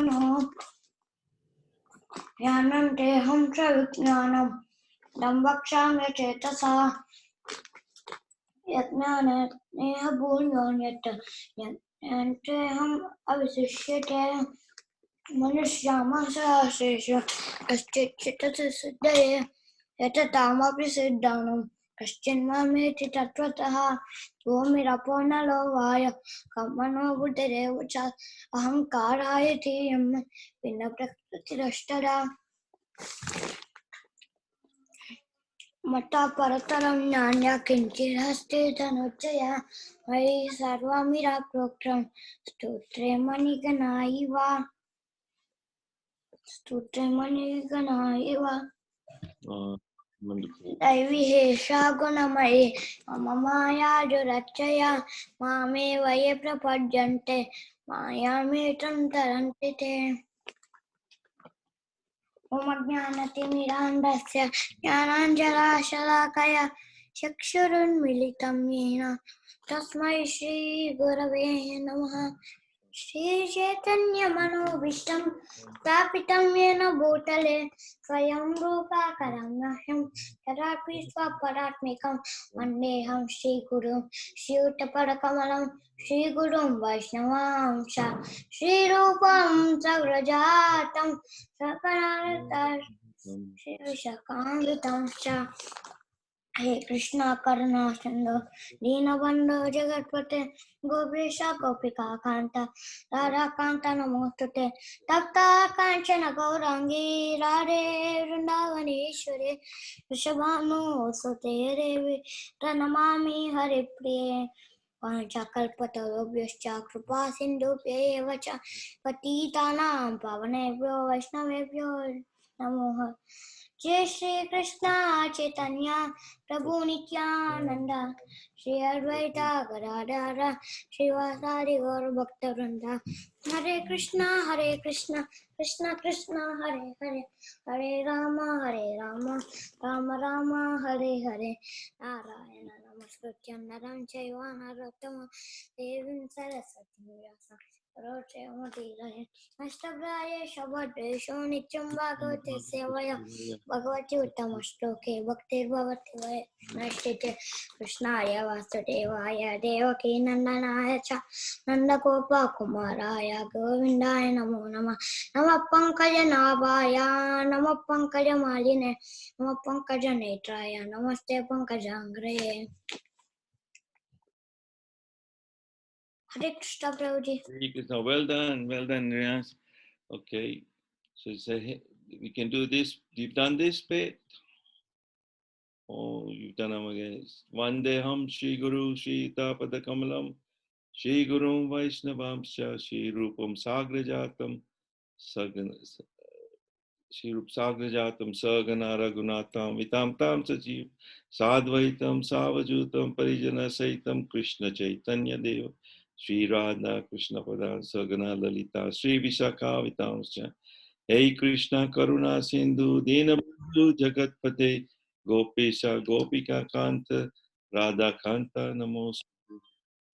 mano Jnanam teham cha vijnanam dambaksham chetasa yatnana neha bhunyon yat yanteham avisishyate manusyama sahasesha kaschit chitata siddhaye yatatamapi siddhanam kaschinmameti tatvataha Bhumirapona kamano buddhirevacha ahamkarayati yam vinna prakritirashtara mata parataram nyanya kinchiraste dhanuchaya vai sarvamira prokram stotre maniganaiva Wonderful. Daivihesha gunamai mamaya jurachaya mame vaye prapadyante mayame taranti te Omajnanatimirandasya jnananjala shalakaya chakshurunmilitam yena tasmai shri gurave namaha Shri Chaitanya Manobhishtam Stapitam Yena Bhutale Swayam Rupa Karamaham Tadapi Swaparatmikam Vandeham Shri Guru Shri Uttapadakamalam Shri Gurum Vaishnavamsha Shri Rupam Sagrajatam Sakaranatar Shri Vishakamritamsha Hare Krishna Karuna Sindhu Dinabandhu Jagatpate Gopesha Gopika Kanta Radha Kanta Namostute Tapta Kanchana Gaurangi Radhe Vrindavaneshwari Vrishabhanu Sute Devi Pranamami Hare Priye Panchakalpatarubhyascha Kripa Sindhubhya Vacha Patitanam Pavanebhyo Vaishnavebhyo Namo Jai Shri Krishna Chaitanya Prabhu Nityananda Shri Advaita Gadadara Srivasadi Gaur Bhakta Hare Krishna Krishna Krishna Hare Hare Hare Rama Rama Rama Hare Hare Narayana Namaskritya Naram Chaiva Narottama Devim Saraswati Vyasa Ashtabraya Shabadesho Nityam Bhagavate Sevaya Bhagavati Uttamastoke Bhaktir Bhavati Vashtite Krishnaya Vasudevaya Devaki Nandanaya Cha Nandagopa Kumaraya Govindaya Namo Namah Namah Pankaja Nabhaya Namah Pankaja Maline Namah Pankaja Netraya Namaste Pankajangre Hare Krishna Prabhuji. Well done, Riyas. Okay, so we can do this. You've done this bit. Oh, you've done them again. Vandeham Shri Guru Shri Tapada Kamalam Shri Gurum Vaishnavamsha Shri Rupam Sagrajatam Shri Rup Sagrajatam Sagana Raghunatam Vitam Tam Sajiv Sadvaitam Savajutam Parijana Saitam Krishna Chaitanya Deva Shri Radha Krishna Padan Sagana Lalita Shri Vishakha Vitamscha Hey Krishna Karuna Sindhu Dinabandhu Jagatpate Gopesha Gopika Kanta Radha Kanta Namos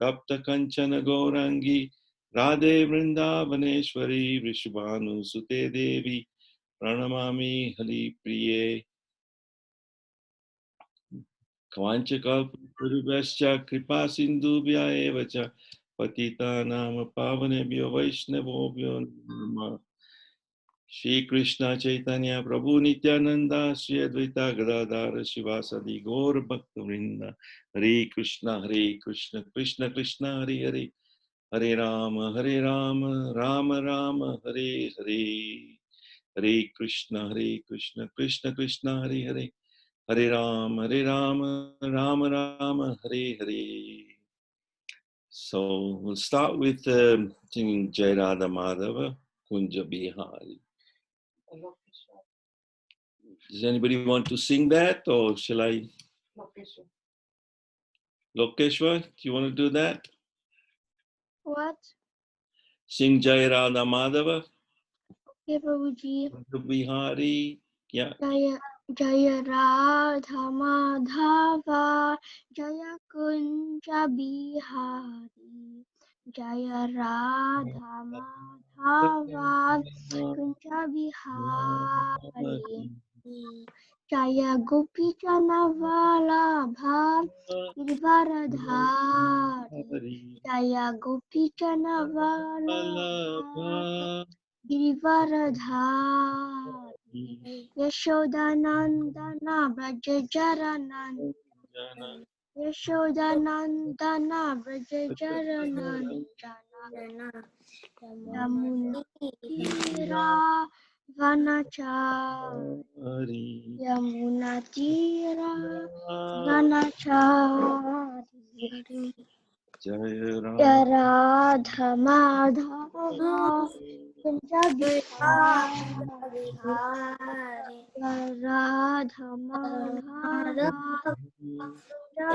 Tapta Kanchana Gaurangi Radhe Vrindavaneshwari Vrishabhanu Sute Devi Pranamami Hari Priye Kvanchakalpurvascha Kripa Sindhubhya Evacha Patita Nama Pavanebhyo Vaishnavobhyo Namah Shri Krishna Chaitanya Prabhu Nityananda Shri Advaita Gadadhara Shivasadi Gaur Bhakta Vrinda Hare Krishna Krishna Krishna Hare Hare Hare Rama Rama Rama Hare Hare Hare Krishna Krishna Krishna Hare Hare Hare Rama Rama Rama Hare Hare. So we'll start with singing Jai Radha Madhava Kunja Bihari. Does anybody want to sing that, or shall I? Lokeshwar, do you want to do that? What? Sing Jai Radha Madhava. Okay, Prabhuji. Kunja Bihari. Yeah. Jaya Radha Madhava Jaya Kunja Bihari Jaya Radha Madhava Kunja Bihari Jaya Gopi Jana Vallabha Giridharadhari Jaya Gopi Jana Vallabha Giridharadhari Yashodanandana Braja Jaranandana Yashodanandana Braja Jaranandana Yamuna Tira Vanachari Yamuna Tira Vanachari Jaya Radha Madhava Kunja Bihari Jaya Radha Madhava Kunja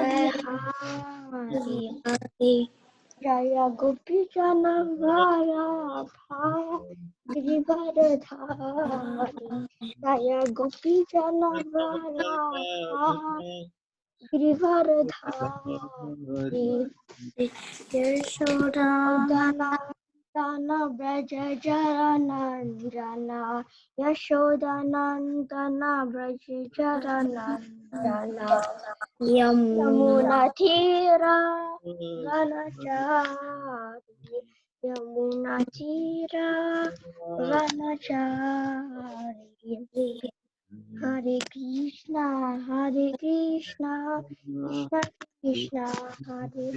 Bihari Jaya Gopi Jana Vallabha Giridharadhari Jaya Gopi Jana Vallabha Giridharadhari Yashodana Dana Braja Jaranandana Yashodanandana Braja Jaranandana Yamuna Tira Vanachari Yamuna Tira Vanachari Hare Krishna Krishna Krishna Hare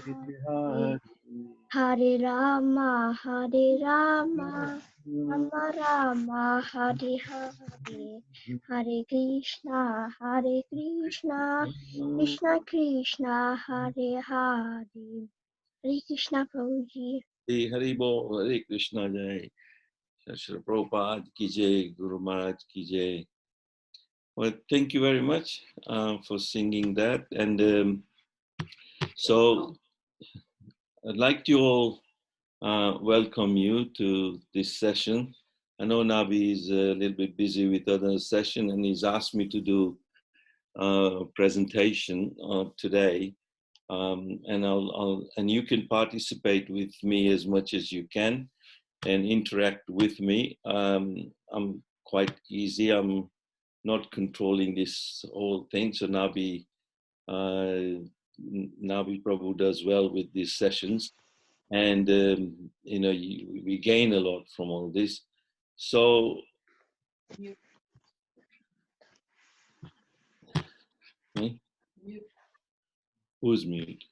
Hare Hare Rama Rama Rama Hare Hare Hare Krishna Krishna Krishna Hare Hare Hare Krishna Prabhuji Hari Bol, Hare Krishna Jai. Shri Prabhupada ki jai, Guru Maharaj ki jai. Well, thank you very much for singing that. And so I'd like to all welcome you to this session. I know Nabi is a little bit busy with other session and he's asked me to do a presentation today. And you can participate with me as much as you can and interact with me. I'm quite easy. I'm not controlling this whole thing. So Nabi Prabhu does well with these sessions. And, we gain a lot from all this. So, who's mute?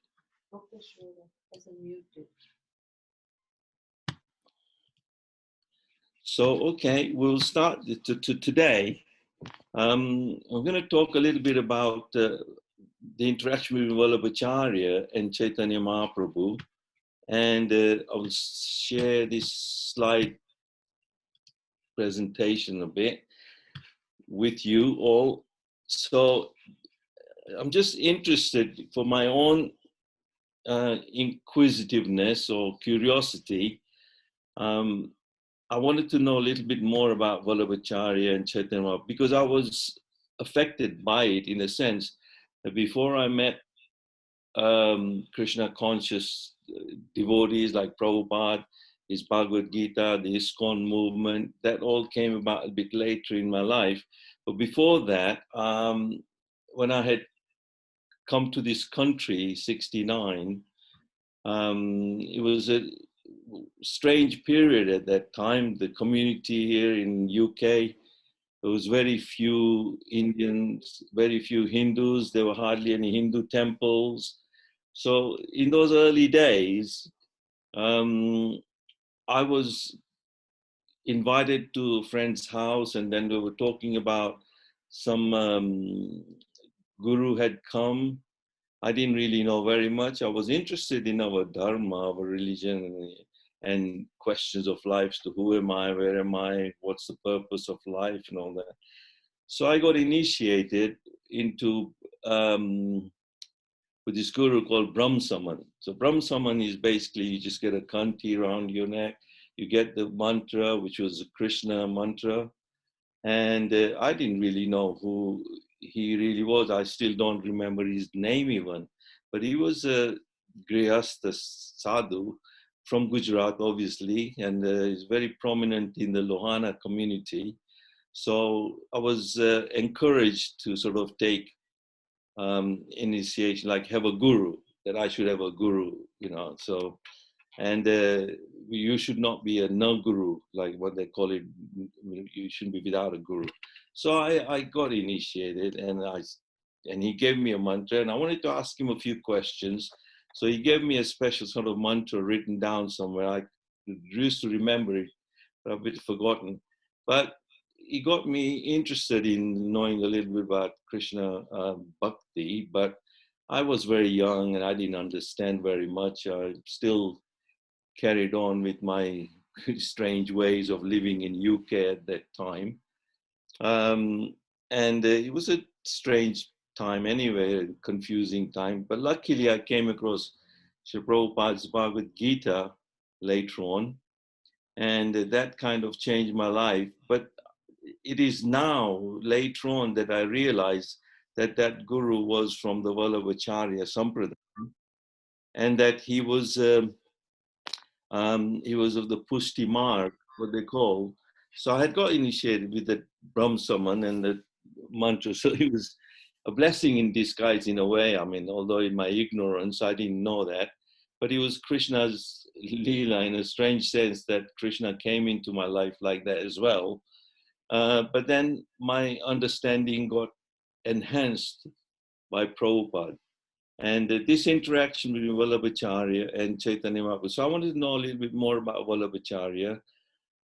So, okay, we'll start today. I'm going to talk a little bit about the interaction between Vallabhacharya and Chaitanya Mahaprabhu. And I'll share this slide presentation a bit with you all. So I'm just interested for my own inquisitiveness or curiosity. I wanted to know a little bit more about Vallabhacharya and Chaitanya because I was affected by it in a sense. Before I met Krishna conscious devotees like Prabhupada, his Bhagavad Gita, the ISKCON movement, that all came about a bit later in my life. But before that, when I had come to this country, 69, it was a strange period at that time. The community here in UK, there was very few Indians, very few Hindus. There were hardly any Hindu temples. So in those early days, I was invited to a friend's house, and then we were talking about some guru had come. I didn't really know very much. I was interested in our dharma, our religion, and questions of life. So who am I? Where am I? What's the purpose of life and all that? So I got initiated into with this guru called Brahm Saman. So Brahm Saman is basically you just get a kanti around your neck. You get the mantra, which was a Krishna mantra. And I didn't really know who he really was. I still don't remember his name even. But he was a Grihastha sadhu from Gujarat, obviously, and is very prominent in the Lohana community. So I was encouraged to sort of take initiation, like have a guru, that I should have a guru, so, and you should not be a no guru, like what they call it. You shouldn't be without a guru. So I got initiated, and he gave me a mantra, and I wanted to ask him a few questions. So he gave me a special sort of mantra written down somewhere. I used to remember it, but I've bit forgotten. But he got me interested in knowing a little bit about Krishna bhakti, but I was very young and I didn't understand very much. I still carried on with my strange ways of living in UK at that time. And it was a strange time anyway, a confusing time. But luckily I came across Sri Prabhupada's Bhagavad Gita later on, and that kind of changed my life. But it is now, later on, that I realized that that guru was from the Vallabhacharya Sampradaya, and that he was of the Pushti Marg, what they call. So I had got initiated with the Brahmasaman and the mantra. So it was a blessing in disguise in a way. I mean, although in my ignorance, I didn't know that. But it was Krishna's Leela in a strange sense, that Krishna came into my life like that as well. But then my understanding got enhanced by Prabhupada. And this interaction between Vallabhacharya and Chaitanya Mahaprabhu. So I wanted to know a little bit more about Vallabhacharya.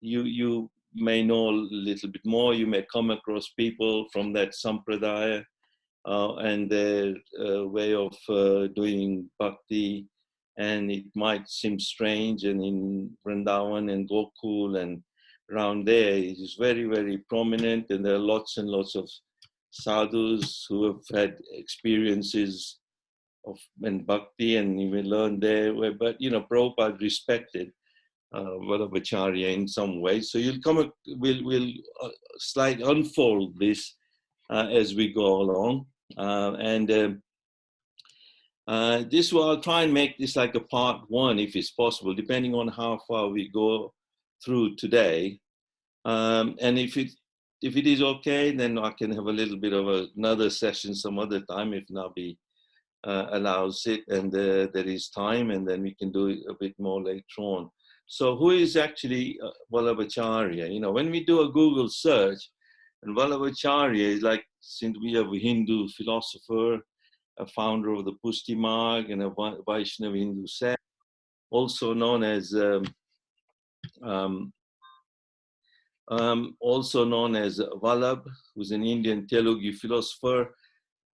You may know a little bit more. You may come across people from that sampradaya and their way of doing bhakti. And it might seem strange. And in Vrindavan and Gokul and around there, it is very, very prominent. And there are lots and lots of sadhus who have had experiences of and bhakti, and you will learn there. But Prabhupada respected Vallabhacharya in some way. So we'll slight unfold this as we go along, this will, I'll try and make this like a part one if it's possible, depending on how far we go through today. And if it is okay, then I can have a little bit of another session some other time if Nabi allows it, and there is time, and then we can do it a bit more later on. So who is actually Vallabhacharya? When we do a Google search, and Vallabhacharya is like, since we have a Hindu philosopher, a founder of the Pushti Marg, and a Vaishnava Hindu sect, also known as Vallabh, who's an Indian Telugu philosopher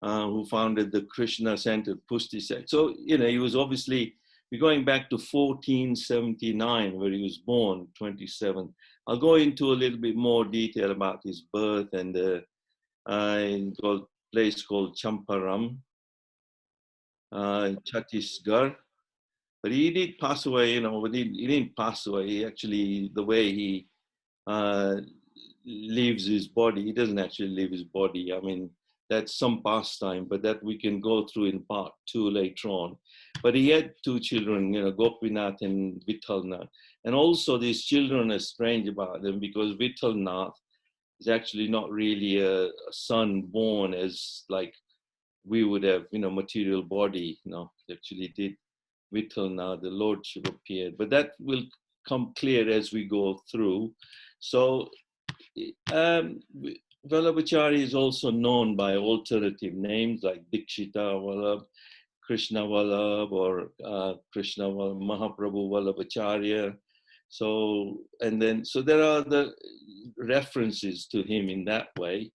who founded the Krishna-centered Pushti sect. So, he was obviously, we're going back to 1479, where he was born, 27. I'll go into a little bit more detail about his birth and in a place called Champaram, Chhattisgarh. But he did pass away, but he didn't pass away. He actually, the way he leaves his body, he doesn't actually leave his body. I mean, that's some pastime, but that we can go through in part two later on. But he had two children, Gopinath and Vithalnath. And also these children are strange about them, because Vithalnath is actually not really a son born as like we would have, material body, actually did Vithalnath, the Lordship appeared. But that will come clear as we go through. So Vallabhacharya is also known by alternative names like Dikshita Vallabh, Krishna Vallabh, or Krishna Mahaprabhu Vallabhacharya. So there are the references to him in that way,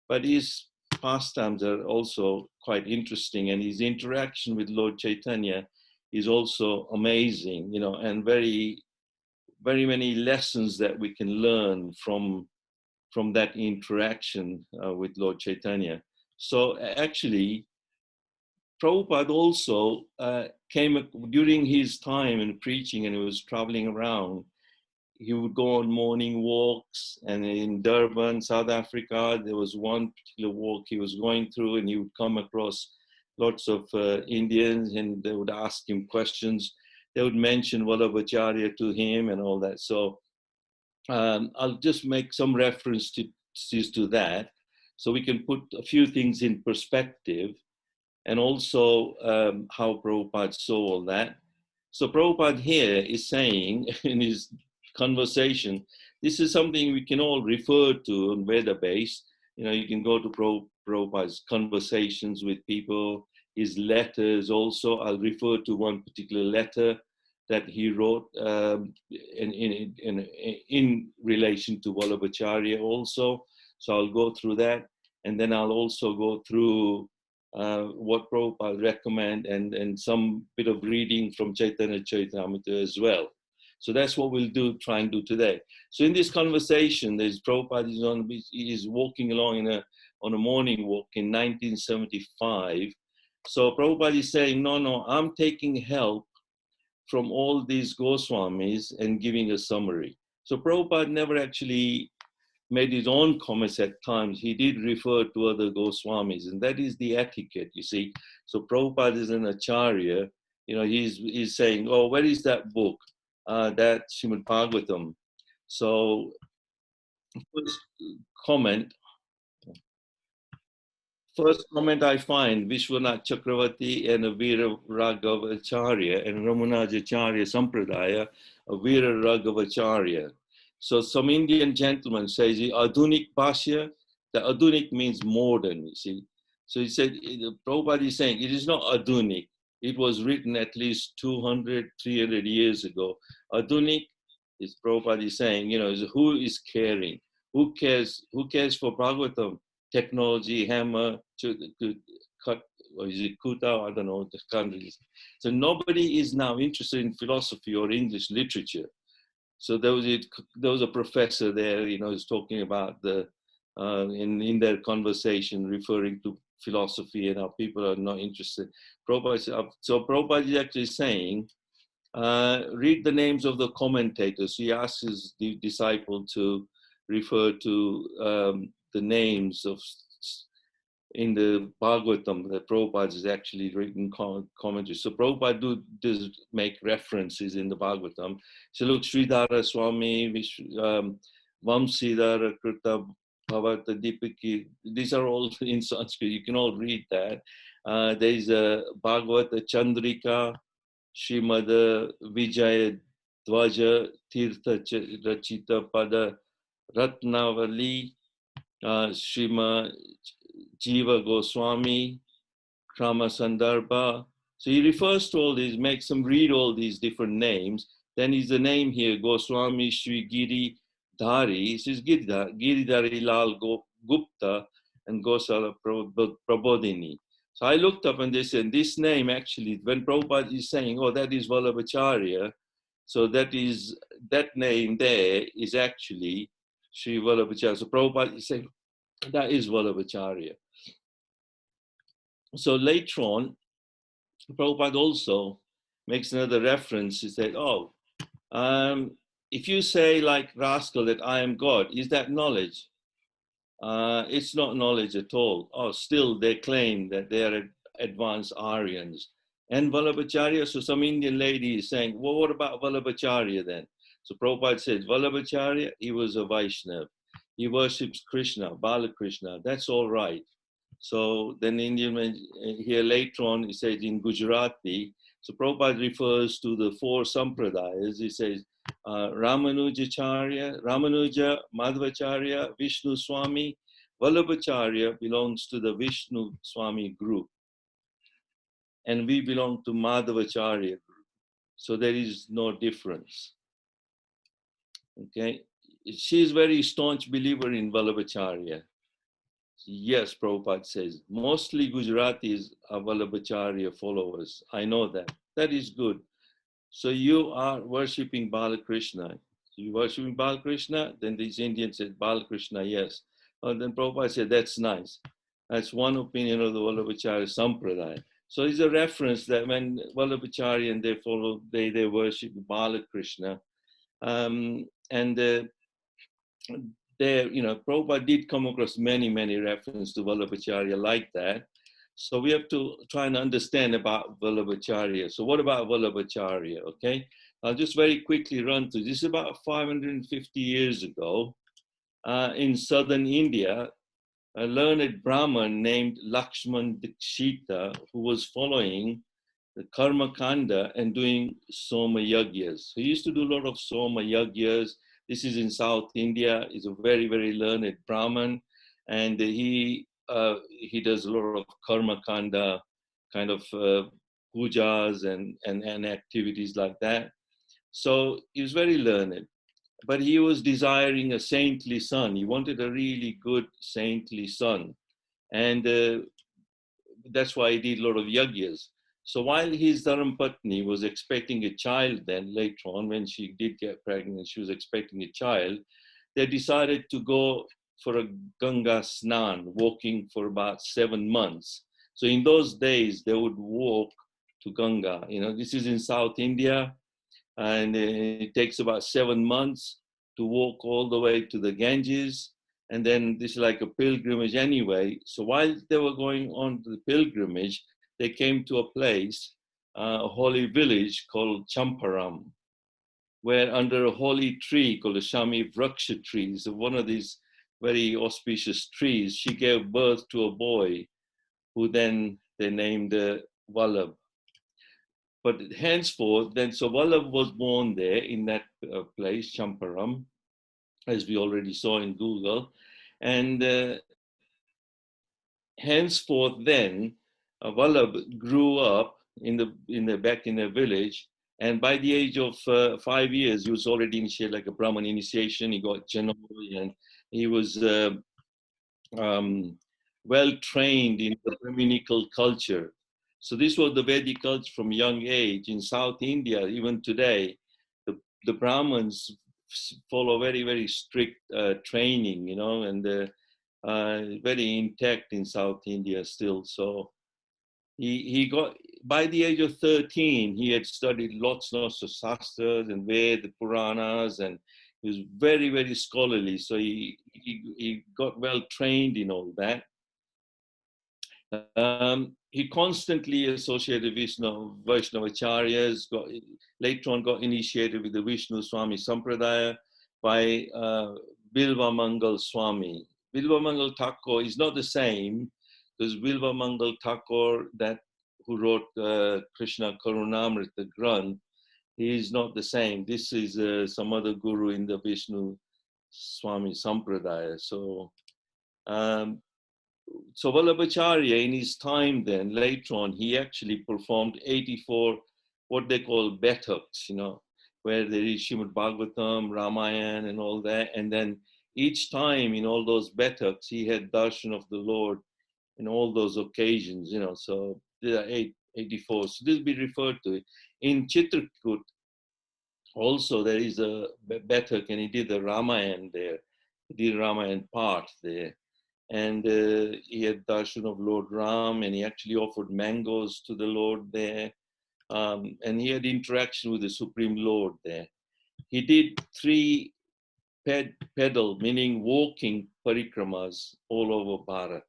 but his pastimes are also quite interesting, and his interaction with Lord Chaitanya is also amazing, and very, very many lessons that we can learn from that interaction with Lord Chaitanya. So actually, Prabhupada also came during his time in preaching, and he was traveling around. He would go on morning walks, and in Durban, South Africa, there was one particular walk he was going through, and he would come across lots of Indians, and they would ask him questions. they would mention Vallabhacharya to him and all that. So I'll just make some reference to that, so we can put a few things in perspective, and also how Prabhupada saw all that. So Prabhupada here is saying in his conversation, this is something we can all refer to on Veda base. You know, you can go to Prabhupada's conversations with people, his letters also. I'll refer to one particular letter that he wrote in relation to Vallabhacharya also. So I'll go through that, and then I'll also go through what Prabhupada recommend, and some bit of reading from Chaitanya Charitamrita as well. So that's what we'll try and do today. So in this conversation, there's Prabhupada is walking along on a morning walk in 1975. So Prabhupada is saying, no, I'm taking help from all these Goswamis and giving a summary. So Prabhupada never actually made his own comments at times. He did refer to other Goswamis, and that is the etiquette, you see. So Prabhupada is an Acharya, you know, he's saying, oh, where is that book? That Srimad Bhagavatam. So first comment I find Vishwanath Chakravarti and Veera Raghavacharya and Ramanujacharya Sampradaya, Veera Raghavacharya. So some Indian gentleman says, Adunik Bhashya, the Adunik means modern, you see. So he said, Prabhupada is saying, it is not Adunik. It was written at least 200, 300 years ago. Adunik is, Prabhupada is saying, you know, is who is caring? Who cares for Bhagavatam? Technology, hammer, to cut, or is it kuta? I don't know, the countries. So nobody is now interested in philosophy or English literature. So there was a professor there, you know, who's talking about the in their conversation referring to philosophy and how people are not interested. So Prabhupada is actually saying, read the names of the commentators. He asks his disciple to refer to the names of in the Bhagavatam that Prabhupada has actually written commentaries. So Prabhupada does make references in the Bhagavatam. So look, Sridhara Swami, Vamsidhara Krita Bhavata Dipaki, these are all in Sanskrit. You can all read that. There's a Bhagavata Chandrika, Srimad Vijaya Dvaja Tirtha Rachita Pada Ratnavali, Srimad Jiva Goswami, Krama Sandarbha. So he refers to all these, makes them read all these different names. Then is the name here, Goswami Sri Giri Dhari. This is Giridhari Lal Gupta and Gosala Prabodhini. So I looked up and they said, this name actually, when Prabhupada is saying, oh, that is Vallabhacharya, so that name there is actually Sri Vallabhacharya. So Prabhupada is saying, that is Vallabhacharya. So later on, Prabhupada also makes another reference. He said, oh, if you say like rascal that I am God, is that knowledge? It's not knowledge at all. Oh, still they claim that they are advanced Aryans. And Vallabhacharya, so some Indian lady is saying, well, what about Vallabhacharya then? So Prabhupada says, Vallabhacharya, he was a Vaishnav. He worships Krishna, Balakrishna. That's all right. So then Indian here later on, he says in Gujarati, so Prabhupada refers to the four sampradayas. He says, Ramanujacharya, Ramanuja, Madhvacharya, Vishnu Swami, Vallabhacharya belongs to the Vishnu Swami group. And we belong to Madhvacharya group. So there is no difference. Okay. She is very staunch believer in Vallabhacharya. Yes, Prabhupada says, mostly Gujaratis are Vallabhacharya followers. I know that. That is good. So you are worshipping Balakrishna. You worshipping Balakrishna? Then these Indians said, Balakrishna, yes. And then Prabhupada said, that's nice. That's one opinion of the Vallabhacharya Sampradaya. So it's a reference that when Vallabhacharya and they worship Balakrishna. There, you know, Prabhupada did come across many references to Vallabhacharya like that. So we have to try and understand about Vallabhacharya. So what about Vallabhacharya? Okay, I'll just very quickly run through. This is about 550 years ago in southern India. A learned Brahmin named Lakshman Dikshita, who was following the Karma Kanda and doing Soma Yagyas. So he used to do a lot of Soma Yagyas. This is in South India. He's a very, very learned Brahmin. And he does a lot of Karma Kanda kind of pujas and activities like that. So he was very learned. But he was desiring a saintly son. He wanted a really good saintly son. And that's why he did a lot of yagyas. So while his Dharmapatni was expecting a child, then later on, when she did get pregnant, she was expecting a child, they decided to go for a Ganga Snan, walking for about 7 months. So in those days, they would walk to Ganga. You know, this is in South India, and it takes about 7 months to walk all the way to the Ganges. And then this is like a pilgrimage anyway. So while they were going on to the pilgrimage, they came to a place, a holy village called Champaram, where under a holy tree called the Shami Vraksha tree, so one of these very auspicious trees, she gave birth to a boy who then they named Vallabh. But henceforth, then so Vallabh was born there in that place, Champaram, as we already saw in Google. And henceforth, then Vallabh grew up back in the village. And by the age of 5 years, he was already initiated like a Brahman initiation. He got Janoi, and he was um, well trained in the Brahminical culture. So this was the Vedic culture from young age. In South India, even today, the Brahmins follow very, very strict training, you know, and very intact in South India still. So he got, by the age of 13, he had studied lots and lots of sastras and Ved, Puranas, and he was very, very scholarly. So he got well trained in all that. He constantly associated Vaishnavacharyas, later on got initiated with the Vishnu Swami Sampradaya by Bilva Mangal Swami. Bilva Mangal Thakur is not the same, because Bilva Mangal Thakur, who wrote Krishna Karunamrita Granth, he is not the same. This is some other guru in the Vishnu Swami Sampradaya. So Vallabhacharya, in his time then, later on, he actually performed 84, what they call betaks, you know, where there is Srimad Bhagavatam, Ramayana, and all that. And then each time in all those betaks, he had darshan of the Lord in all those occasions, you know. So there are 84. So this will be referred to it. In Chitrakoot, also there is a betak, and he did the Ramayana there. He did Ramayana part there. And he had darshan of Lord Ram, and he actually offered mangoes to the Lord there. And he had interaction with the Supreme Lord there. He did 3 pedal, meaning walking parikramas all over Bharat.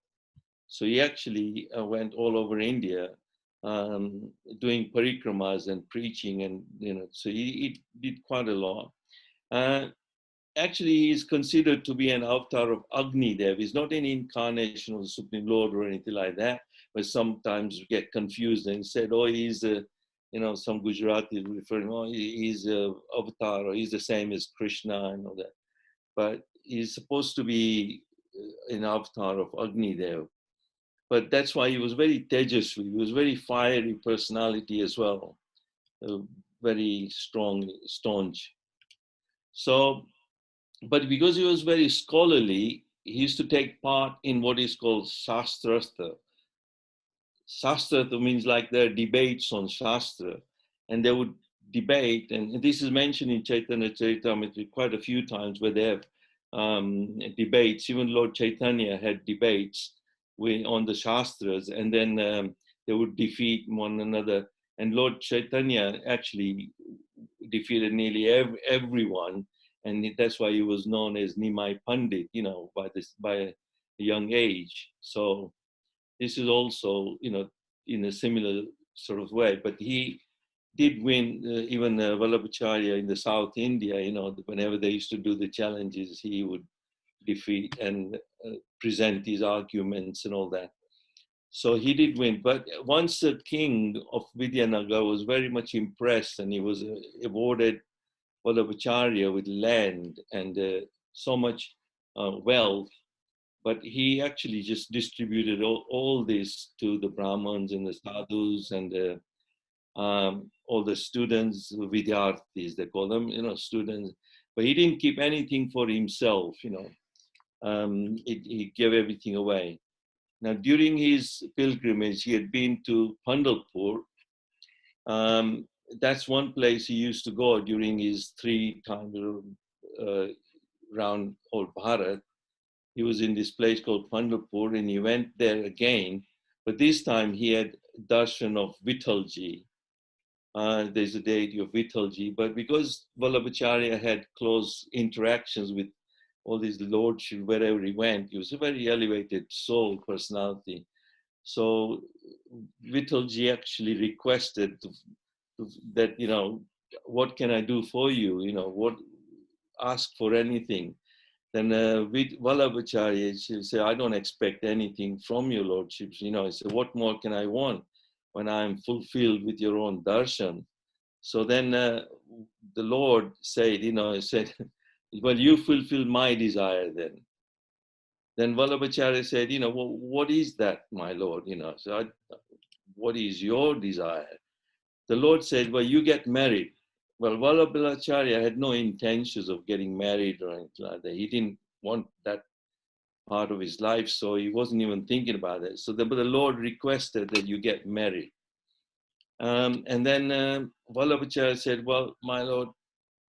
So he actually went all over India doing parikramas and preaching, and you know, so he did quite a lot. Actually, he is considered to be an avatar of Agni Dev. He's not an incarnation of the Supreme Lord or anything like that, but sometimes we get confused and said, oh, he's a, you know, some Gujarati referring, oh, he's a avatar, or he's the same as Krishna and all that. But he's supposed to be an avatar of Agni Dev. But that's why he was very tejasvi. He was very fiery personality as well, very strong, staunch. So, but because he was very scholarly, he used to take part in what is called sastrarth. Sastrarth means like there are debates on Shastra, and they would debate, and this is mentioned in Chaitanya Charitamrita quite a few times, where they have debates. Even Lord Chaitanya had debates on the Shastras, and then they would defeat one another. And Lord Chaitanya actually defeated nearly everyone, and that's why he was known as Nimai Pandit, you know, by a young age. So this is also, in a similar sort of way. But he did win, even Vallabhacharya in the South India, whenever they used to do the challenges, he would defeat and present his arguments and all that. So he did win. But once the king of Vidyanagar was very much impressed, and he was awarded Vallabhacharya with land and so much wealth, but he actually just distributed all this to the Brahmins and the sadhus and all the students, vidyarthis, they call them, students. But he didn't keep anything for himself, he gave everything away. Now, during his pilgrimage, he had been to Pandalpur. That's one place he used to go during his 3 times round all Bharat. He was in this place called Pandalpur, and he went there again. But this time he had darshan of Vithalji. There's a deity of Vithalji. But because Vallabhacharya had close interactions with all these lordships wherever he went, he was a very elevated soul personality. So Vithalji actually requested that, what can I do for you? Ask for anything. Then with Vallabhacharya, she'll say, I don't expect anything from your lordships. He said, what more can I want when I'm fulfilled with your own darshan? So then the Lord said, well, you fulfill my desire then. Then Vallabhacharya said, well, what is that, my Lord? So what is your desire? The Lord said, well, you get married. Well, Vallabhacharya had no intentions of getting married or anything like that. He didn't want that part of his life, so he wasn't even thinking about it. So but the Lord requested that you get married. And then Vallabhacharya said, well, my Lord,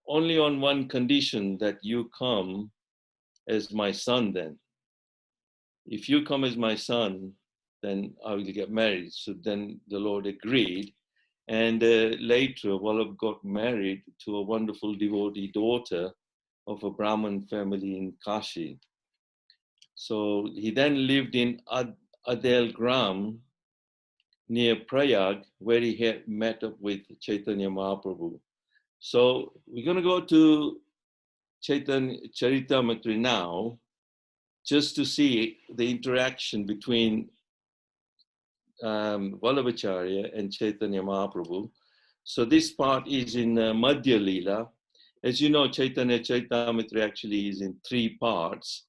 only on one condition, that you come as my son then. If you come as my son, then I will get married. So then the Lord agreed. And later, Vallabh got married to a wonderful devotee daughter of a Brahmin family in Kashi. So he then lived in Adel Gram near Prayag, where he had met up with Chaitanya Mahaprabhu. So we're going to go to Chaitanya Charitamrita now, just to see the interaction between Vallabhacharya and Chaitanya Mahaprabhu. So this part is in Madhya Leela. As you know, Chaitanya Charitamrita actually is in 3 parts.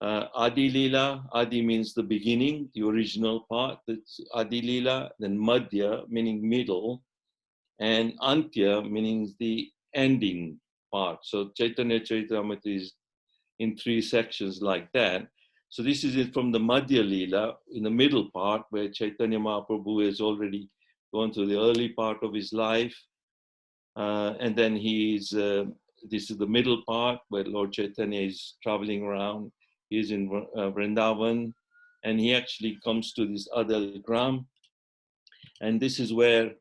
Adi Leela, Adi means the beginning, the original part, that's Adi Leela, then Madhya, meaning middle, and Antya, meaning the ending part. So Chaitanya Charitamrita is in 3 sections like that. So this is it from the Madhya Leela, in the middle part, where Chaitanya Mahaprabhu has already gone through the early part of his life. And then this is the middle part, where Lord Chaitanya is traveling around. He is in Vrindavan, and he actually comes to this Adal Gram. And this is where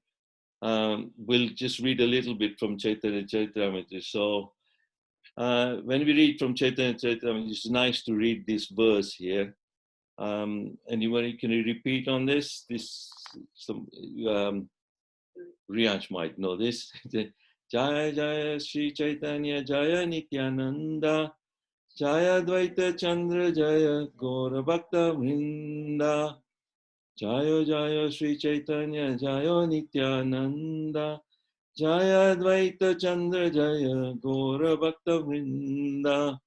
we'll just read a little bit from Chaitanya Charitamrita. So when we read from Chaitanya Charitamrita, it's nice to read this verse here. Anybody can you repeat on this? Riyansh might know this. Jaya Jaya Sri Chaitanya Jaya Nityananda Jaya Dvaita Chandra Jaya Gaura Bhakta Vrinda Jaya Jaya Sri Chaitanya Jaya Nityananda Jaya Dvaita Chandra Jaya Gaura Bhakta Vrinda.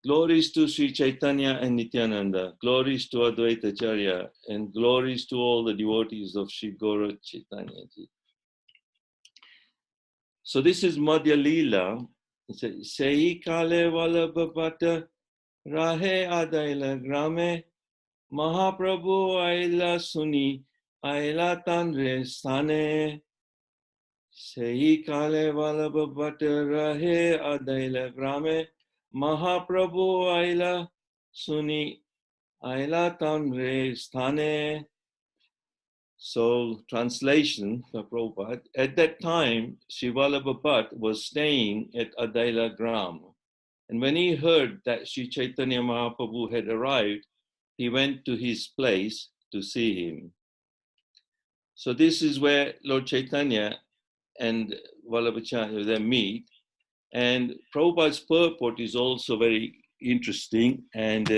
Glories to Sri Chaitanya and Nityananda, glories to Advaita Acharya, and glories to all the devotees of Sri Gaura Chaitanya ji. So this is Madhya Leela. Sehi kale Vallabhapata rahe adaila grame Mahaprabhu aila suni aila tanre sthane. Sehi kale Vallabhapata rahe adaila grame Mahaprabhu aila suni aila tanre sthane. So, translation for Prabhupada, at that time, Sri Vallabha Bhatt was staying at Adaila Gram. And when he heard that Sri Chaitanya Mahaprabhu had arrived, he went to his place to see him. So this is where Lord Chaitanya and Vallabhacharya, they meet. And Prabhupada's purport is also very interesting and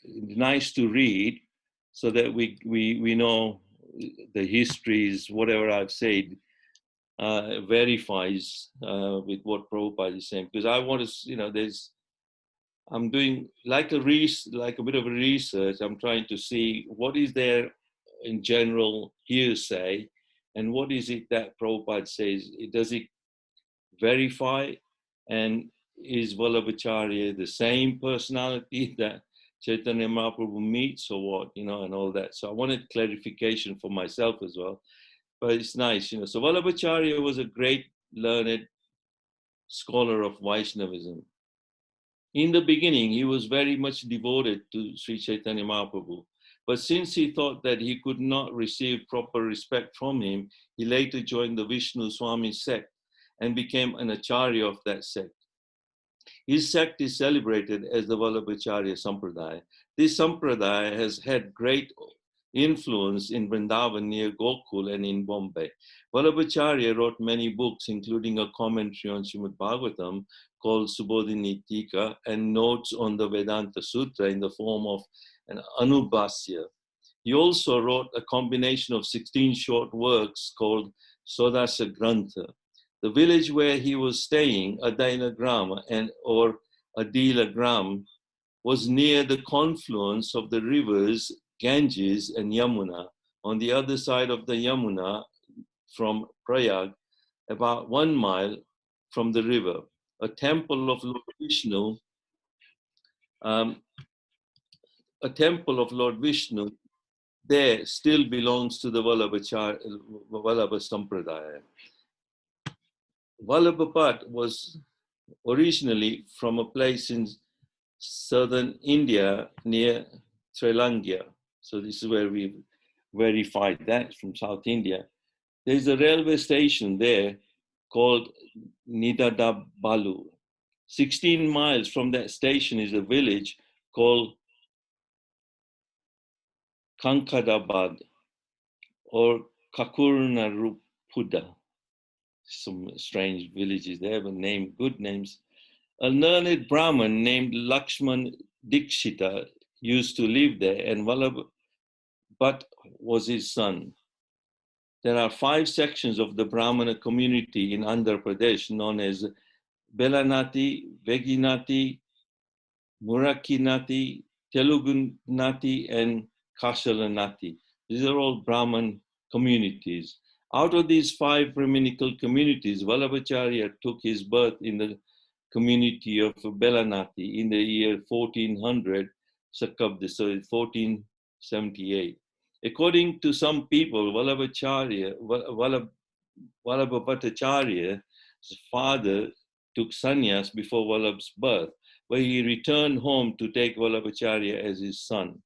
nice to read, so that we know the histories, whatever I've said, verifies with what Prabhupada is saying. Because I want to, I'm doing like a bit of a research. I'm trying to see what is there in general hearsay, and what is it that Prabhupada says. Does it verify, and is Vallabhacharya the same personality that Chaitanya Mahaprabhu meets, or what, and all that. So I wanted clarification for myself as well. But it's nice, So Vallabhacharya was a great learned scholar of Vaishnavism. In the beginning, he was very much devoted to Sri Chaitanya Mahaprabhu. But since he thought that he could not receive proper respect from him, he later joined the Vishnu Swami sect and became an acharya of that sect. His sect is celebrated as the Vallabhacharya Sampradaya. This Sampradaya has had great influence in Vrindavan near Gokul and in Bombay. Vallabhacharya wrote many books, including a commentary on Srimad Bhagavatam called Subodhini Tika, and notes on the Vedanta Sutra in the form of an Anubhasya. He also wrote a combination of 16 short works called Sodasa Grantha. The village where he was staying, Adailagram or Adilagram, was near the confluence of the rivers Ganges and Yamuna. On the other side of the Yamuna, from Prayag, about 1 mile from the river, a temple of Lord Vishnu, there still belongs to the Vallabha Sampradaya. Vallabhapat was originally from a place in southern India near Trelangia. So this is where we verified that, from South India. There's a railway station there called Nidadabalu. 16 miles from that station is a village called Kankadabad or Kakurnarupuda. Some strange villages there, but good names. A learned Brahmin named Lakshman Dikshita used to live there, and Vallabhat was his son. There are 5 sections of the Brahmana community in Andhra Pradesh, known as Belanati, Veginati, Murakinati, Telugunati, and Kashalanati. These are all Brahman communities. Out of these 5 Brahminical communities, Vallabhacharya took his birth in the community of Belanati in the year 1400, Sakabda, so 1478. According to some people, Vallabhacharya's father took sannyas before Vallabh's birth, but he returned home to take Vallabhacharya as his son.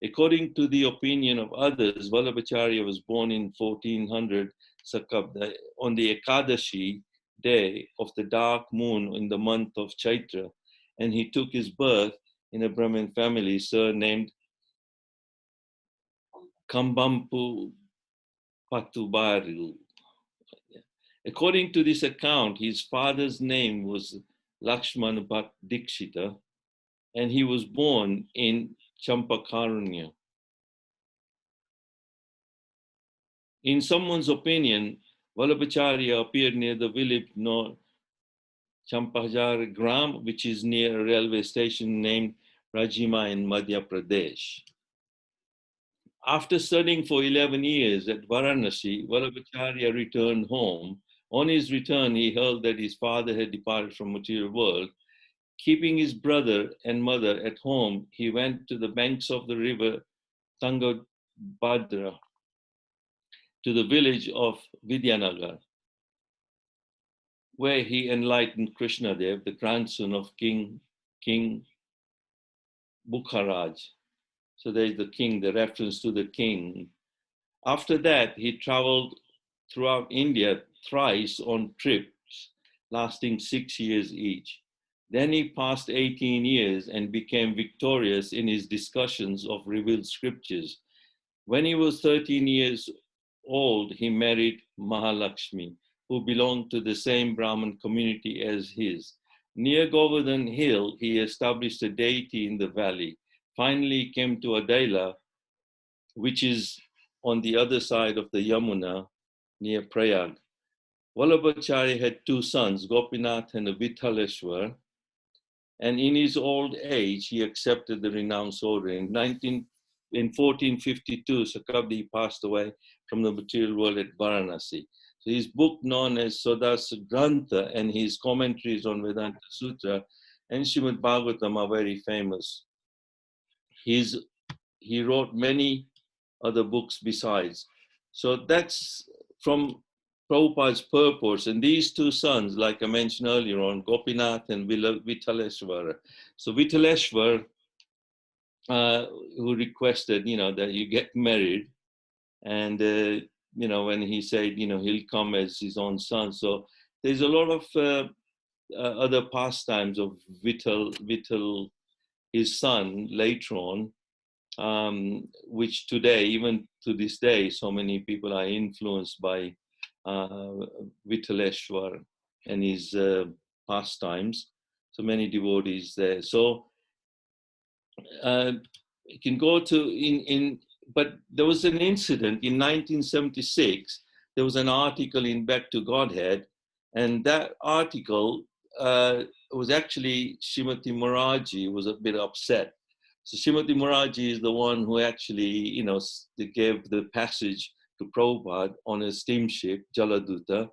According to the opinion of others, Vallabhacharya was born in 1400 Sakabda on the Ekadashi day of the dark moon in the month of Chaitra, and he took his birth in a Brahmin family surnamed Kambampu Patubaru. According to this account, his father's name was Lakshman Bhat Dikshita, and he was born in Champakaranya. In someone's opinion, Vallabhacharya appeared near the village known Champajar Gram, which is near a railway station named Rajima in Madhya Pradesh. After studying for 11 years at Varanasi, Vallabhacharya returned home. On his return, he heard that his father had departed from material world. Keeping his brother and mother at home, he went to the banks of the river Tungabhadra to the village of Vidyanagar, where he enlightened Krishnadev, the grandson of King Bukharaj. So there's the king, the reference to the king. After that, he traveled throughout India thrice on trips lasting 6 years each. Then he passed 18 years and became victorious in his discussions of revealed scriptures. When he was 13 years old, he married Mahalakshmi, who belonged to the same Brahmin community as his. Near Govardhan Hill, he established a deity in the valley. Finally, he came to Adaila, which is on the other side of the Yamuna, near Prayag. Vallabhacharya had two sons, Gopinath and Vithaleshwar, and in his old age, he accepted the renounced order. In 1452, Sakabdi passed away from the material world at Varanasi. So his book known as Sodas Grantha and his commentaries on Vedanta Sutra and Srimad Bhagavatam are very famous. He wrote many other books besides. So that's from Prabhupada's purpose. And these two sons, like I mentioned earlier on, Gopinath and Vithaleshwar. So Vithaleshwar, who requested, that you get married, and when he said, he'll come as his own son. So there's a lot of other pastimes of Vittal, his son, later on, which today, even to this day, so many people are influenced by Vittaleshwar and his pastimes. So many devotees there. So you can go to but there was an incident in 1976. There was an article in Back to Godhead, and that article was actually Srimati Muraji was a bit upset. So Srimati Muraji is the one who actually, gave the passage to Prabhupada on a steamship, Jaladuta,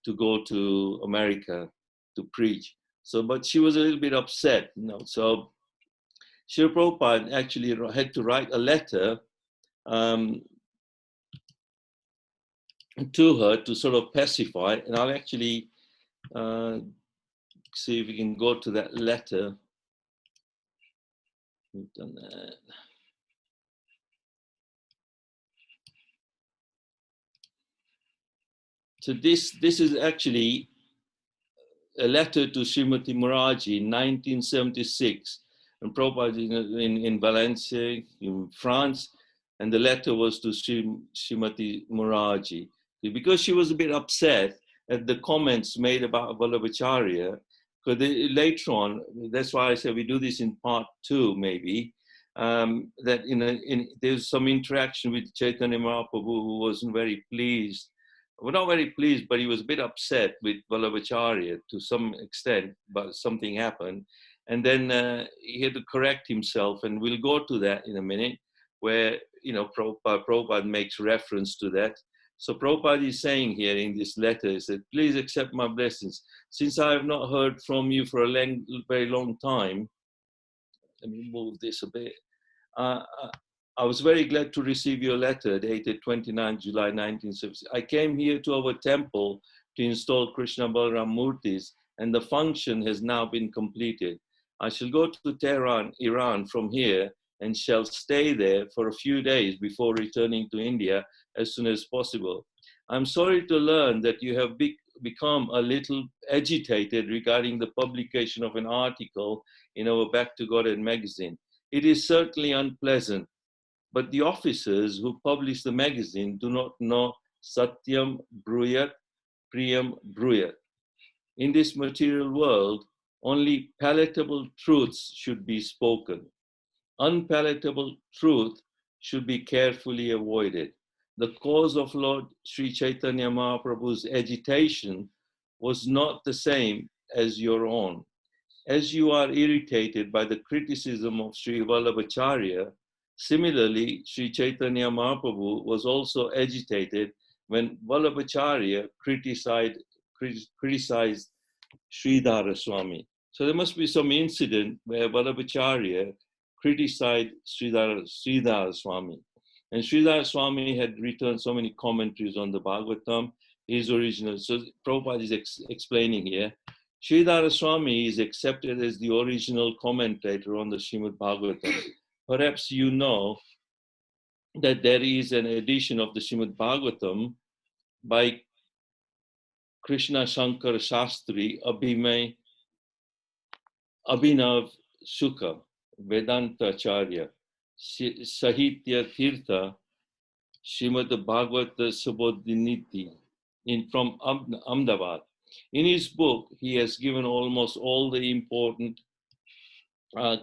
to go to America to preach. So, but she was a little bit upset, So Srila Prabhupada actually had to write a letter to her to sort of pacify, and I'll actually see if we can go to that letter. We've done that. So this is actually a letter to Srimati Muraji in 1976, and Prabhupada in Valencia, in France, and the letter was to Srimati Muraji. Because she was a bit upset at the comments made about Vallabhacharya, because later on, that's why I said we do this in part 2 maybe, that there's some interaction with Chaitanya Mahaprabhu who wasn't very pleased. Well, not very pleased, but he was a bit upset with Vallabhacharya to some extent, but something happened. And then he had to correct himself, and we'll go to that in a minute, where, Prabhupada makes reference to that. So Prabhupada is saying here in this letter, he said, please accept my blessings. Since I have not heard from you for a very long time, let me move this a bit. I was very glad to receive your letter dated 29 July 1970. I came here to our temple to install Krishna Balaram Murtis, and the function has now been completed. I shall go to Tehran, Iran from here, and shall stay there for a few days before returning to India as soon as possible. I'm sorry to learn that you have become a little agitated regarding the publication of an article in our Back to Godhead magazine. It is certainly unpleasant, but the officers who publish the magazine do not know Satyam Bruyat, Priyam Bruyat. In this material world, only palatable truths should be spoken. Unpalatable truth should be carefully avoided. The cause of Lord Sri Chaitanya Mahaprabhu's agitation was not the same as your own. As you are irritated by the criticism of Sri Vallabhacharya, similarly, Sri Chaitanya Mahaprabhu was also agitated when Vallabhacharya criticized Sridhara Swami. So there must be some incident where Vallabhacharya criticized Sridhara Swami. And Sridhara Swami had written so many commentaries on the Bhagavatam, his original. So Prabhupada is explaining here. Sridhara Swami is accepted as the original commentator on the Srimad Bhagavatam. Perhaps you know that there is an edition of the Srimad Bhagavatam by Krishna Shankar Shastri Abhimay Abhinav Sukha, Vedanta Acharya, Sahitya Tirtha, Srimad Bhagavata Subodhiniti from Ahmedabad. In his book, he has given almost all the important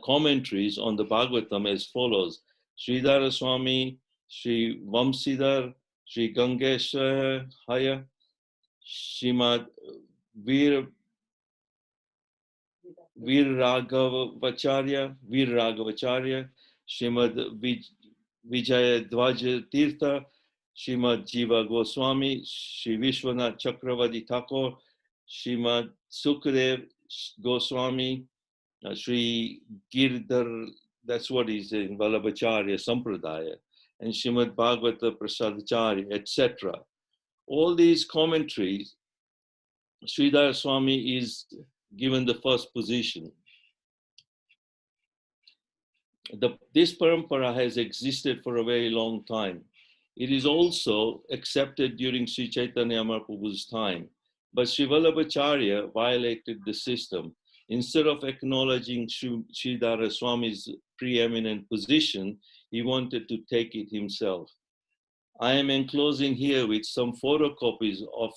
commentaries on the Bhagavatam as follows. Sridhara Swami, Sri Vamsidhar, Sri Gangeshwara, Srimad Veer Raghavacharya, Srimad Vijaya Dwaja Tirtha, Srimad Jiva Goswami, Sri Vishwanath Chakravarti Thakur, Srimad Sukadev Goswami, Sri Girdhar, that's what he's in Vallabhacharya Sampradaya, and Srimad Bhagavata Prasadacharya, etc. All these commentaries, Sridhar Swami is given the first position. This parampara has existed for a very long time. It is also accepted during Sri Chaitanya Mahaprabhu's time. But Sri Vallabhacharya violated the system. Instead of acknowledging Sridhara Swami's preeminent position, he wanted to take it himself. I am enclosing here with some photocopies of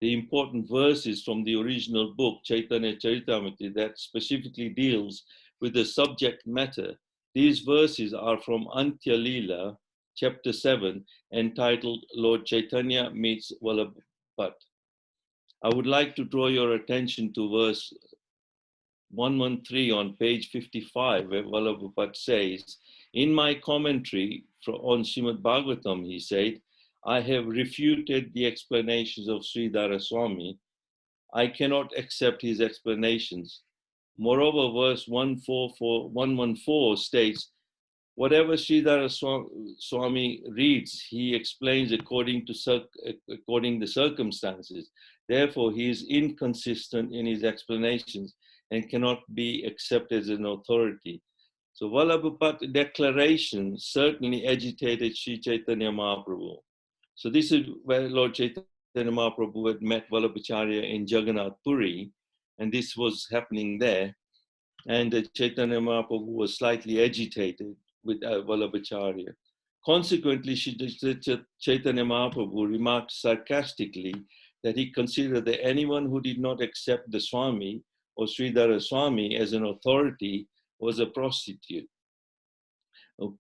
the important verses from the original book, Chaitanya Charitamrita, that specifically deals with the subject matter. These verses are from Antya Leela, chapter 7, entitled Lord Chaitanya Meets Vallabhat. I would like to draw your attention to verse 113 on page 55, where Vallabhat says, in my commentary on Srimad Bhagavatam, he said, I have refuted the explanations of Sridhara Swami. I cannot accept his explanations. Moreover, verse 114 states, whatever Sridhara Swami reads, he explains according the circumstances. Therefore, he is inconsistent in his explanations and cannot be accepted as an authority. So Vallabhacharya's declaration certainly agitated Sri Chaitanya Mahaprabhu. So this is where Lord Chaitanya Mahaprabhu had met Vallabhacharya in Jagannath Puri, and this was happening there. And Chaitanya Mahaprabhu was slightly agitated with Vallabhacharya. Consequently, Chaitanya Mahaprabhu remarked sarcastically that he considered that anyone who did not accept the Swami or Sridhara Swami as an authority was a prostitute.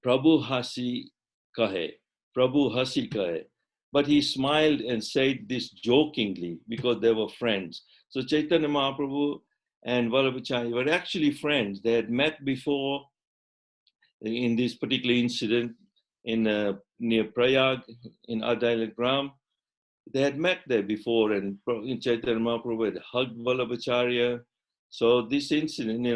Prabhu hasi kahe, Prabhu hasi kahe. But he smiled and said this jokingly because they were friends. So Chaitanya Mahaprabhu and Vallabhacharya were actually friends. They had met before in this particular incident in near Prayag in Adailagram. They had met there before, and Chaitanya Mahaprabhu had hugged Vallabhacharya. So this incident,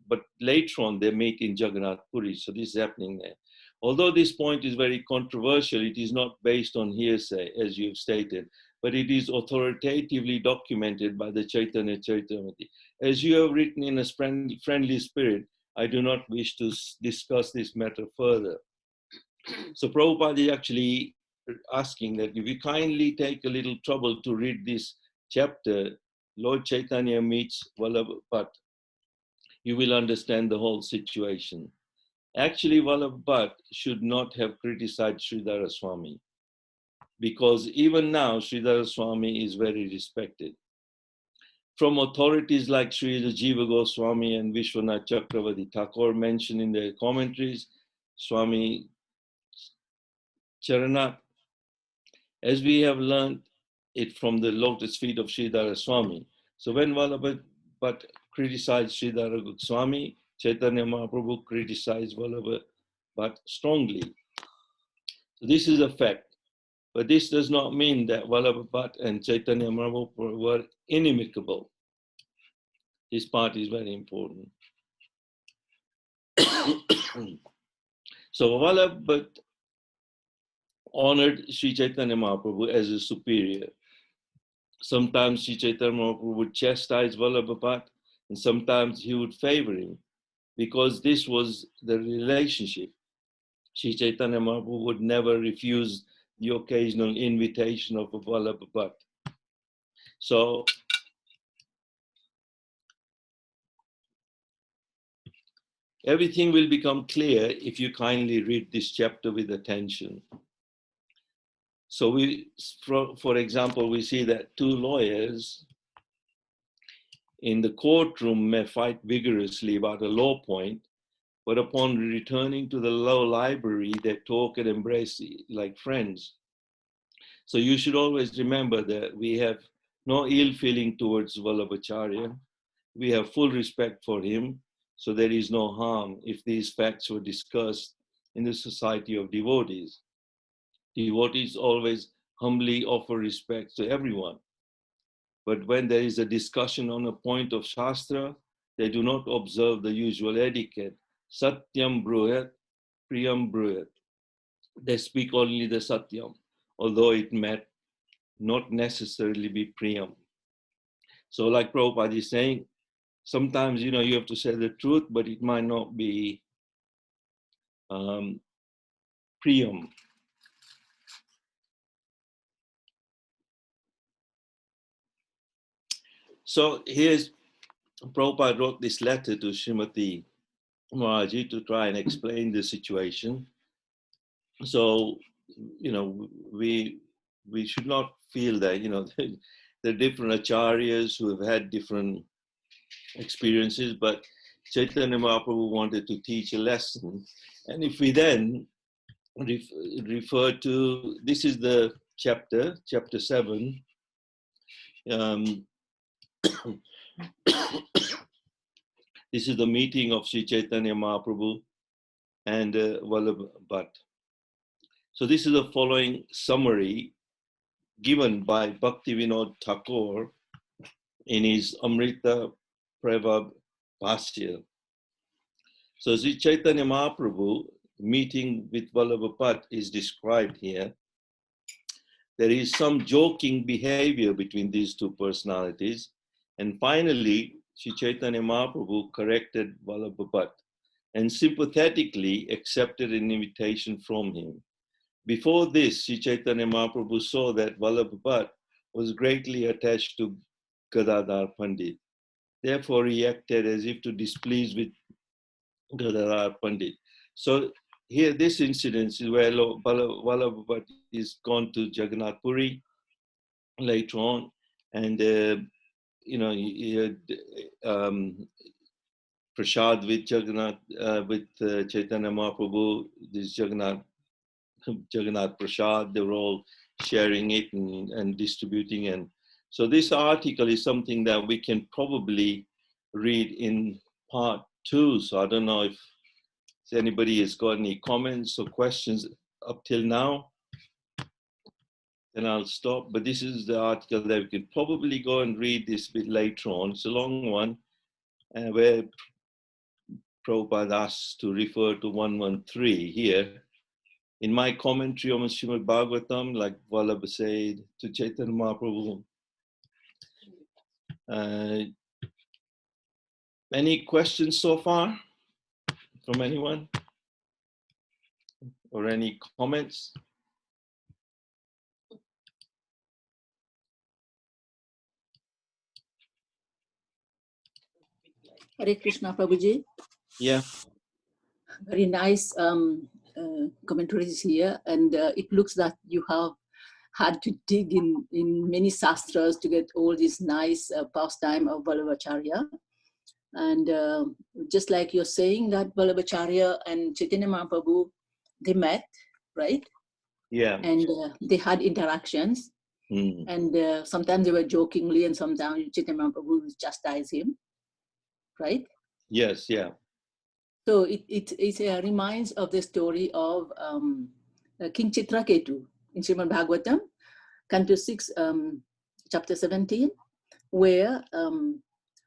but later on they meet in Jagannath Puri. So this is happening there. Although this point is very controversial, it is not based on hearsay, as you've stated, but it is authoritatively documented by the Chaitanya Charitamrita. As you have written in a friendly spirit, I do not wish to discuss this matter further. So Prabhupada is actually asking that if you kindly take a little trouble to read this chapter, Lord Chaitanya meets Vallabhat, you will understand the whole situation. Actually, Vallabhat should not have criticized Sridhara Swami, because even now Sridhara Swami is very respected. From authorities like Sri Jiva Goswami and Vishwanath Chakravarti Thakur mentioned in their commentaries, Swami Charanath, as we have learned it from the lotus feet of Sridhara Swami. So when Vallabhat criticized Sridhara Swami, Chaitanya Mahaprabhu criticized Vallabhat strongly. So this is a fact. But this does not mean that Vallabhat and Chaitanya Mahaprabhu were inimicable. This part is very important. So Vallabhat honored Sri Chaitanya Mahaprabhu as a superior. Sometimes Sri Chaitanya Mahaprabhu would chastise Vallabhat, and sometimes he would favor him, because this was the relationship. Sri Chaitanya Mahaprabhu would never refuse the occasional invitation of Vallabhat. So Everything will become clear if you kindly read this chapter with attention. So for example, we see that two lawyers in the courtroom may fight vigorously about a law point, but upon returning to the law library, they talk and embrace like friends. So you should always remember that we have no ill feeling towards Vallabhacharya. We have full respect for him, so there is no harm if these facts were discussed in the society of devotees. Devotees always humbly offer respect to everyone. But when there is a discussion on a point of Shastra, they do not observe the usual etiquette. Satyam bruhat, priyam bruhat. They speak only the Satyam, although it may not necessarily be priyam. So like Prabhupada is saying, sometimes, you have to say the truth, but it might not be priyam. So here's, Prabhupada wrote this letter to Srimati Maharaji to try and explain the situation. So, we should not feel that, there are different acharyas who have had different experiences, but Chaitanya Mahaprabhu wanted to teach a lesson. And if we then refer to, this is the chapter 7. This is the meeting of Sri Chaitanya Mahaprabhu and Vallabh Bhatt. So this is the following summary given by Bhakti Vinod Thakur in his Amrita Prabha Bhashya. So Sri Chaitanya Mahaprabhu meeting with Vallabh Bhatt is described here. There is some joking behavior between these two personalities. And finally, Sri Chaitanya Mahaprabhu corrected Vallabh Bhatt and sympathetically accepted an invitation from him. Before this, Sri Chaitanya Mahaprabhu saw that Vallabh Bhatt was greatly attached to Gadadhar Pandit. Therefore, he acted as if to displease with Gadadhar Pandit. So here, this incident is where Vallabh Bhatt is gone to Jagannath Puri later on, and he had prasad with Jagannath, with Chaitanya Mahaprabhu. This Jagannath Prasad, they were all sharing it and distributing. And so this article is something that we can probably read in part 2. So I don't know if anybody has got any comments or questions up till now. Then I'll stop. But this is the article that we could probably go and read this bit later on. It's a long one, where Prabhupada asks to refer to 113 here. In my commentary on Srimad Bhagavatam, like Vallabha said to Chaitanya Mahaprabhu. Any questions so far from anyone? Or any comments? Hare Krishna, Prabhuji. Yeah. Very nice commentaries here, and it looks that you have had to dig in many sastras to get all these nice pastime of Vallabhacharya. And just like you're saying that Vallabhacharya and Chaitanya Mahaprabhu, they met, right? Yeah. And they had interactions. And sometimes they were jokingly, and sometimes Chaitanya Mahaprabhu would chastise him, right? Yes, yeah. So it reminds of the story of King Chitraketu in Srimad Bhagavatam, Canto 6, chapter 17, where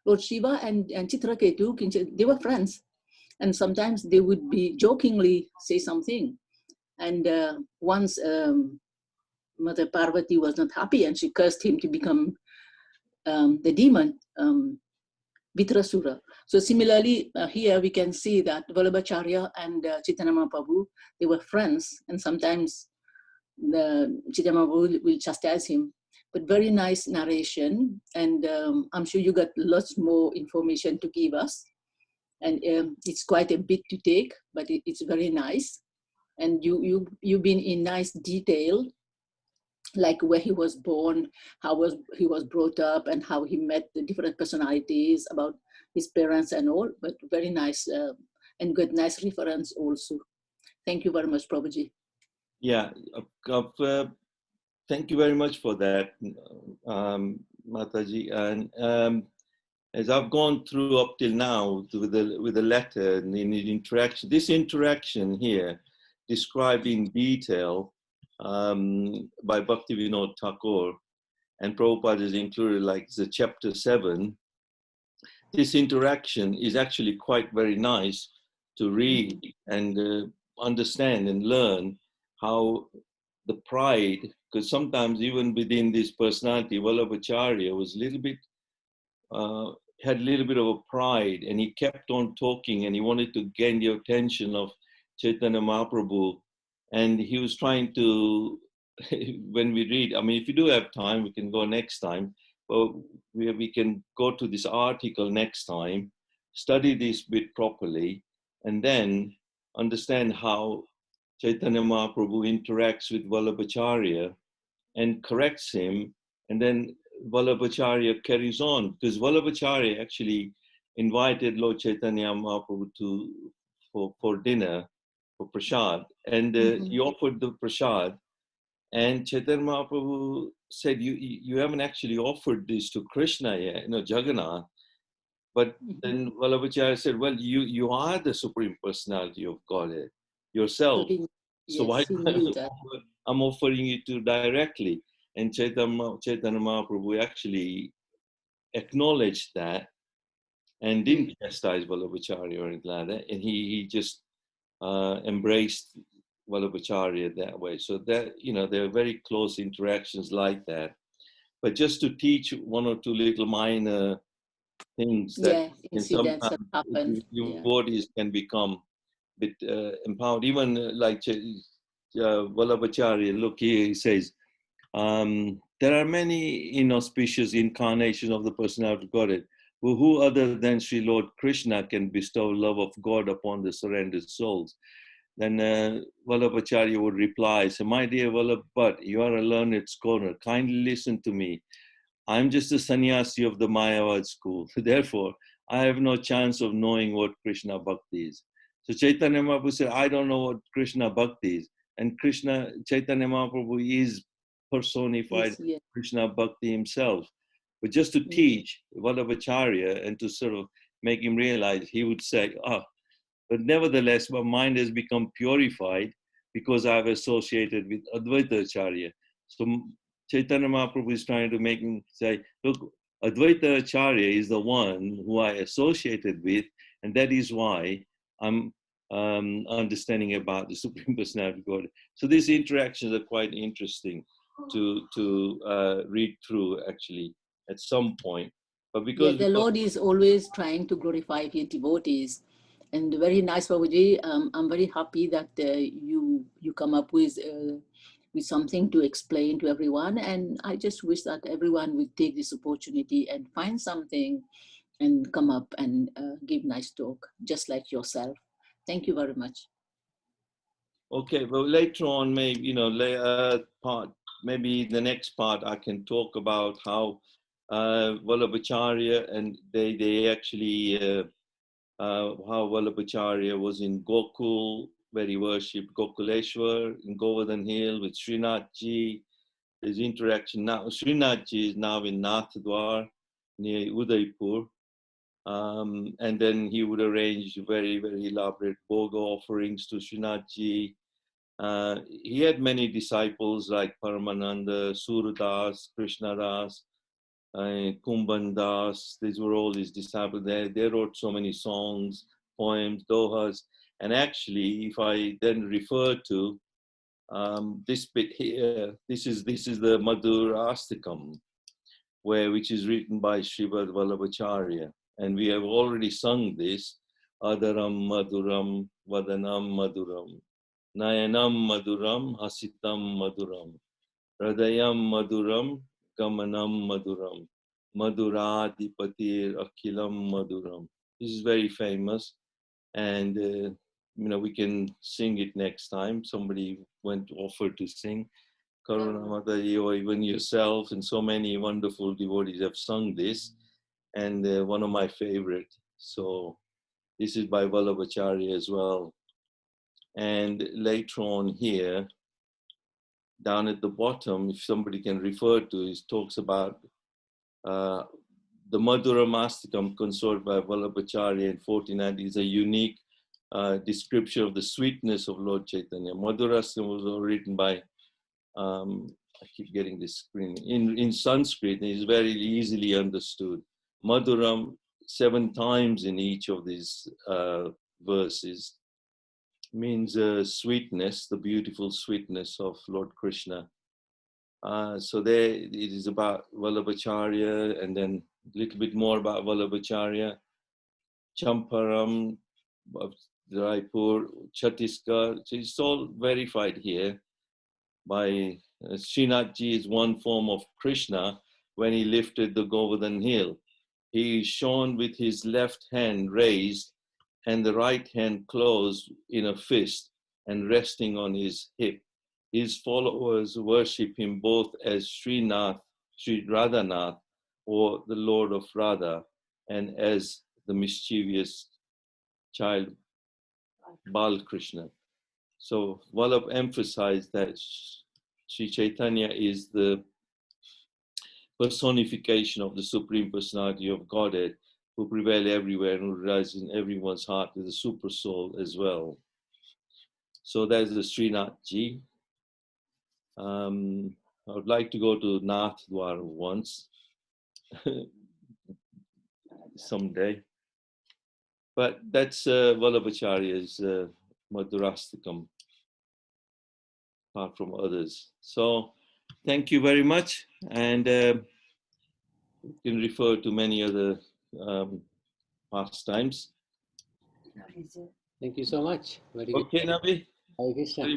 Lord Shiva and Chitraketu, they were friends. And sometimes they would be jokingly say something. And once Mother Parvati was not happy and she cursed him to become the demon, Vitrasura. So similarly, here we can see that Vallabhacharya and Chaitanya Mahaprabhu, they were friends, and sometimes the Chaitanya Mahaprabhu will chastise him. But very nice narration, and I'm sure you got lots more information to give us. and it's quite a bit to take, but it's very nice. And you've been in nice detail, like where he was born, he was brought up, and how he met the different personalities, about his parents and all. But very nice, and good, nice reference also. Thank you very much, Prabhuji. Yeah, thank you very much for that, Mataji. And as I've gone through up till now with the letter and in the interaction, this interaction here, described in detail by Bhaktivinoda Thakur, and Prabhupada is included, like the chapter 7. This interaction is actually quite very nice to read and understand and learn how the pride, because sometimes even within this personality, Vallabhacharya was a little bit, had a little bit of a pride, and he kept on talking, and he wanted to gain the attention of Chaitanya Mahaprabhu, and he was trying to, when we read, I mean, if you do have time, we can go next time, but we can go to this article next time, study this bit properly, and then understand how Chaitanya Mahaprabhu interacts with Vallabhacharya and corrects him, and then Vallabhacharya carries on, because Vallabhacharya actually invited Lord Chaitanya Mahaprabhu for dinner, for prasad, and he offered the prasad, and Chaitanya Mahaprabhu said, you haven't actually offered this to Krishna yet, Jagannath. But then Vallabhacharya said, well, you are the Supreme Personality of Godhead yourself. So why I'm offering it to directly. And Chaitanya Mahaprabhu actually acknowledged that and didn't chastise Vallabhacharya or anything like that. And he just embraced Vallabhacharya that way. So that, there are very close interactions like that. But just to teach one or two little minor things that incidents that happen. Devotees can become a bit empowered. Even like Vallabhacharya, look here, he says, there are many inauspicious incarnations of the personality of Godhead. Who other than Sri Lord Krishna can bestow love of God upon the surrendered souls? Then Vallabhacharya would reply, say, my dear Vallabh, you are a learned scholar. Kindly listen to me. I'm just a sannyasi of the Mayavad school. Therefore, I have no chance of knowing what Krishna Bhakti is. So Chaitanya Mahaprabhu said, I don't know what Krishna Bhakti is. And Chaitanya Mahaprabhu is personified Krishna Bhakti himself. But just to teach Vallabhacharya and to sort of make him realize, he would say, but nevertheless, my mind has become purified because I've associated with Advaita Acharya. So Chaitanya Mahaprabhu is trying to make him say, look, Advaita Acharya is the one who I associated with, and that is why I'm understanding about the Supreme Personality of God. So these interactions are quite interesting to read through, actually, at some point. But because the Lord is always trying to glorify his devotees. And very nice, Prabhuji. I'm very happy that you come up with something to explain to everyone. And I just wish that everyone will take this opportunity and find something and come up and give nice talk, just like yourself. Thank you very much. Okay, well, later on, maybe, maybe the next part I can talk about how Vallabhacharya and they actually, how Vallabhacharya was in Gokul, where he worshipped Gokuleshwar, in Govardhan Hill with Srinathji. His interaction now, Srinathji is now in Nathdwar near Udaipur. And then he would arrange very, very elaborate bhoga offerings to Srinathji. He had many disciples like Paramananda, Suradas, Krishnadas, Kumbandas. These were all his disciples. They wrote so many songs, poems, dohas. And actually, if I then refer to this bit here, this is the Madhurastikam, which is written by Srimad Vallabhacharya. And we have already sung this, Adaram Madhuram, Vadanam Madhuram, Nayanam Madhuram, Hasitam Madhuram, Hridayam Madhuram, Gamanam Madhuram, Madhuradipatir Akhilam Madhuram. This is very famous, and we can sing it next time. Somebody went to offer to sing. Karuna Mataji, or even yourself, and so many wonderful devotees have sung this, and one of my favorite. So this is by Vallabhacharya as well. And later on here, down at the bottom, if somebody can refer to, it talks about the Madhura Mastikam consorted by Vallabhacharya in 1490 is a unique description of the sweetness of Lord Chaitanya. Madhura Mastikam was all written by, I keep getting this screen, in Sanskrit, and is very easily understood. Madhuram 7 times in each of these verses means sweetness, the beautiful sweetness of Lord Krishna. So there it is about Vallabhacharya, and then a little bit more about Vallabhacharya, Champaram, Raipur, Chhattisgarh. So it's all verified here by Srinathji is one form of Krishna when he lifted the Govardhan hill. He is shown with his left hand raised and the right hand closed in a fist and resting on his hip. His followers worship him both as Srinath, Sri Radhanath, or the Lord of Radha, and as the mischievous child Bal Krishna. So Vallabh emphasized that Sri Chaitanya is the personification of the Supreme Personality of Godhead, who prevail everywhere and who resides in everyone's heart with the super soul as well. So that's the Srinathji. I would like to go to Nath Dwar once someday. But that's Vallabhacharya's Madhurastikam, apart from others. So thank you very much. And you can refer to many other pastimes. Thank you so much. Very good. Okay, Nabi. Hare Krishna.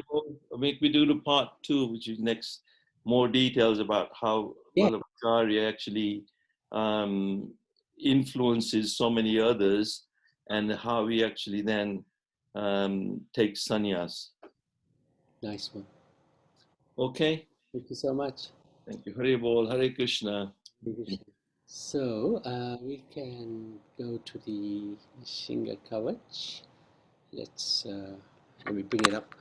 Make me do the part 2, which is next, more details about how Vallabhacharya actually influences so many others and how he actually then takes sannyas. Nice one. Okay. Thank you so much. Thank you. Hare Bol, Hare Krishna. Hare Krishna. So we can go to the Shinga Kavach. Let me bring it up.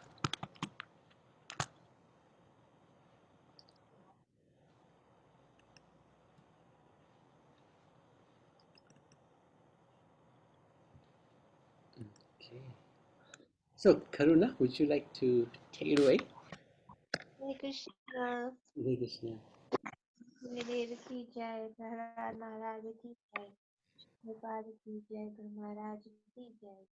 Okay. So Karuna, would you like to take it away? Hare Krishna. Hare Krishna. Gurudev ki jai, Bharat Maharaj ki jai, Gopal ki jai, Guru Maharaj ki jai.